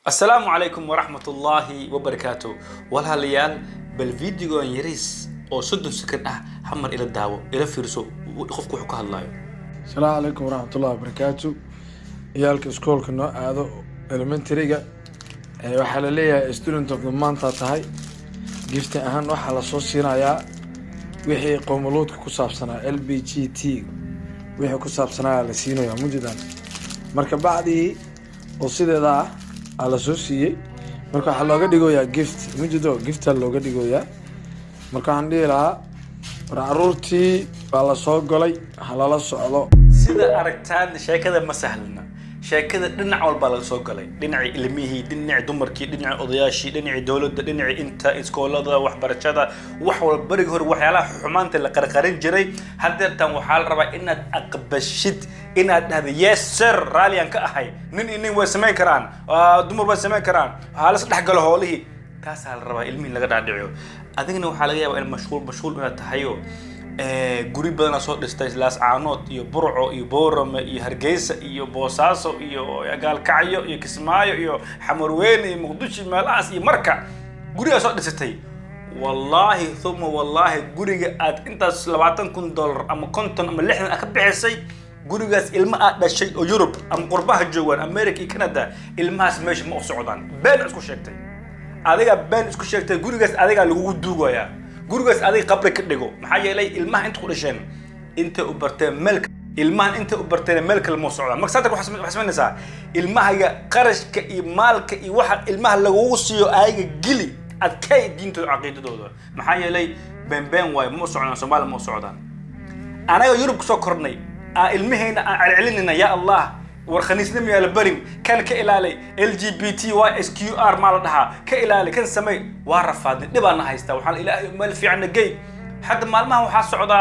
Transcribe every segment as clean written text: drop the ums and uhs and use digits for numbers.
السلام عليكم ورحمة الله وبركاته. والها ليال بالفيديو يريس أو صدق سكن حمر إلى الدعوة إلى فيرسو وخفك وحكها الله. السلام عليكم ورحمة الله وبركاته. يالك سكول كنا هذا elementary waxaa leeyahay student of the month tahay gift ahaan waxa la soo siinayaa wixii qowmuluudka ku saabsanaa LBGT wixii ku saabsanaa la siinayaa mujidan marka bacdi oo sideeda la soo siiyay marka waxa looga dhigoyaa gift mujido gift looga dhigoyaa marka aan dhiilaa caruurtii baa la soo galay halala socdo sida aragtaan sheekada ma sahlana sheekada dhinac walba la soo galay dhinacii ilmihii dhinac dumarkii dhinac odayaashii dhinac dawladda dhinac inta iskoolada waxbarashada wax walba barig hor waxyaalaha xumaanta la qarqarin jiray hadeertan waxa la rabaa inaad aqbashid inaad dhahdo yes sir raaliyan ka ahay nin way sameyn karaan dumar way sameyn karaan halis dhaxgal hoolihii taas la rabaa ilmihi laga dhaadhiciyo adigna waxa laga yaabaa in mashquul inaad tahayo guri badan soo dhistay laas caanood iyo burco iyo boorama iyo hargeysa iyo boosaaso iyo gaalkacyo iyo kismaayo iyo xamarweyn iyo muqdisho meelahaas iyo marka guriga soo dhisatay wallahi thumma wallahi guriga aad intaas $20,000 ama 50 ama 60 ka bixisay gurigaas ilma aad dhashay oo Europe ama qurbaha joogan America iyo Canada ilmahaas meesha ma u socdaan been isku sheegtay adiga been isku sheegtay gurigaas adiga lagu duugayaa gurigaas adiga qabri ka dhigo maxaa yeelay ilmaha inta ku dhasheen inta u bartay meelka ilmahan inta u bartay meelka la socda marka saddex wax sameynaysaa ilmaha qarashka iyo maalka iyo waxa ilmaha lagu siiyo ayaga gili adkay diintooda aqeedadooda maxaa yeelay been way ma socdaan Soomaali ma socdaan anaga Yurub soo kornay ilmahayna aan celinina ya Allah warkhaniisna miyaa la barin kan ka ilaalay LGBTQR ma la dhaha ka ilaalay kan samay waa rafaadin dhibana haysta waxa ilaahay meel fiican gay hadda maalmaha waxa socda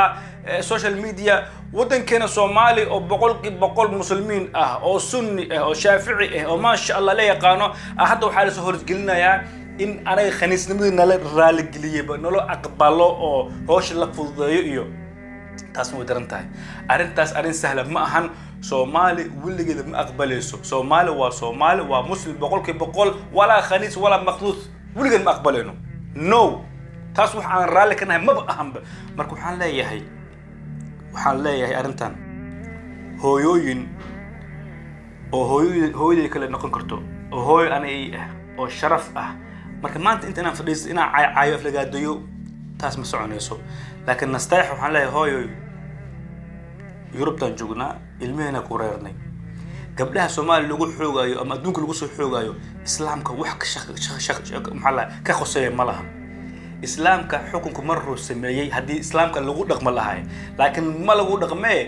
social media wadankeena Soomaali oo 100% muslimiin oo sunni oo shaafici oo ma sha Allah la yaqaano hadda waxa la soo horgelinayaa in anaga khaniisnimadina la raali galiyay nolo aqbalo oo hoosh la fududeeyo iyo taas way daran tahay arintaas arin sahlan ma ahan Soomaali wiligeeda ma aqbalayso Soomaali waa muslim 100% wala khaniis wala maqduus wiligeeda ma aqbalayno no taas wax aan raali ka nahay ma ahanba marka waxaan leeyahay arintan hooyooyin hooyada kale noqon karto oo hooyo anay oo sharaf ah marka maanta inta aan fadhiisto inaan caayo aflagaadayo taas ma soconayso laakiin nastaayx waxaan leeyahay hooyo Yurub tan joogna ilmihina ku reernay gabdhaha Soomaali lagu xoogayo ama adduunka lagu soo xoogayo islaamka wax ka khoseeyo ma laha islaamka xukunku marro sameeyay hadii islaamka lagu dhaqmo lahaay laakiin ma lagu dhaqmee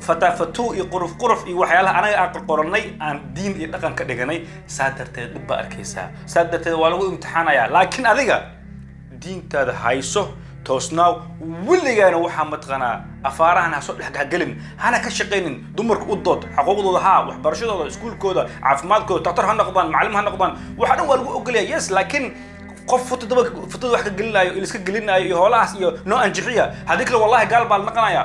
fatafatu iyo quruf iyo waxyaalaha anaga aan qoranay aan diin iyo dhaqan ka dhiganay saadarteed dib ba arkaysa saadarteed waa lagu imtixaanaya laakiin adiga diintaada hayso toosnaaw wiligaana waxa matqana afaarahan soo dhaxgalin hana ka shaqeynin dumarku u dood xuquuqdooda waxbarashadooda iskuulkooda caafimaadkooda doctor ha noqdaan macallin ha noqdaan waxa dhan waa lagu ogolyahay yes laakiin qof futada wax ka gelinayo iska gelinayo iyo hoolahaas iyo noo anjixiya hadii kale wallahi gaal baa naqanaya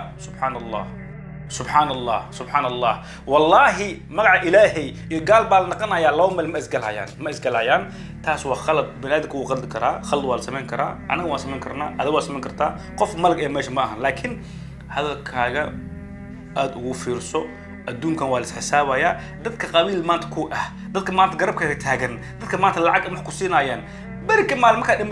سبحان الله والله مع إلهي قال بالنقنا يا الله ما إسقلهايان تاس وخلط بلادك وخلط كرا خلط والسمين كرا أنا واسمين كرنا هذا واسمين كرتا قف ملك إيش معها لكن هذا كاجا أدو فيرسو الدون كان والس حسابه يا دتك قبيل ما تكو دتك ما تقرب كهتاجن دتك ما تلعق محكوسين عيان برك مال ما كان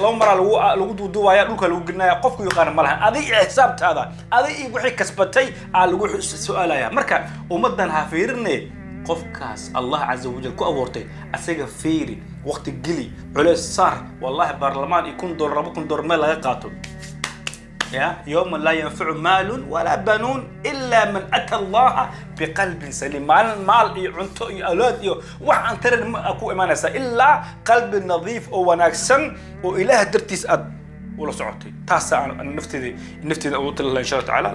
لو مرة لو دوايا لو كانوا قلنا قفكوا يقارن مالها هذه حساب هذا هذه وحي كسبتي على سؤال يا مركا ومدنها فيرني قف كاس الله عز وجل كو أورتي أسيق فيري وقت الجلي على الصار والله برلمان يكون دور ربكم دور مال قاتل يا يوم لا ينفع مال ولا بنون إلا من أتى الله بقلب سليم مال عنتو أولاد وحن ترى أكو إيمان إلا قلب نظيف أو ناكسن وإله درتيس أد ولا صعوتي تاسع نفتي أوت الله إن شاء الله تعالى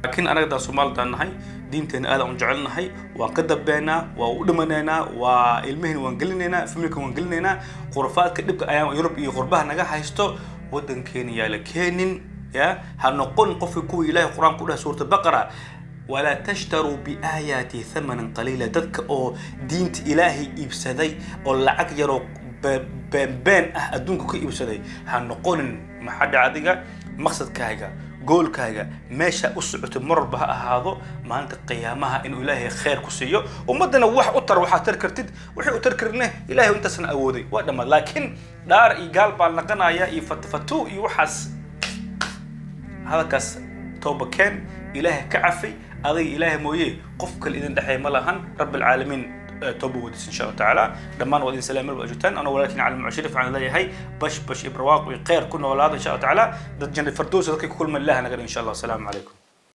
لكن أنا قد سمال دانهاي دينتنا هذا ونجعلنا هاي وقدب بينا ودمننا وإلمهن وانقلنا فملك وانقلنا غرفات كدبك أيام يوروب يغربها نجاح هيستو ودن كينيا لكينين يا هنقول قف كوي إله القرآن كلها سورة البقرة ولا تشتروا بآياتي ثمنا قليلا ددك أو دينت إلهي إبسدي أو لعك يرو بين أدونك كي إبسدي هنقول ما حد عادية مقصد كايجا قول كايجا ماشى أسعة مر بها هذا ما أنت قيامها إنه إلهي خير كسيو ومدنا وح أطر وح تركرتد وحي أتركرنه إلهي وأنت سن أودي وقدما لكن دار إيجال بالنقنا يا يفتفتو يوحس هذا كاس توبة كان إلهي كعفي أضي إلهي مويه قفك الإذن دحي ملهن رب العالمين توبة وديس إن شاء الله تعالى دمان ودين سلام الوجتان أنا ولكن على المعشرف عن ذي هاي بش إبرواق ويقير كنا ولا هذا إن شاء الله تعالى ضد جنة الفردوس ذكي كل من الله نقدر إن شاء الله. السلام عليكم.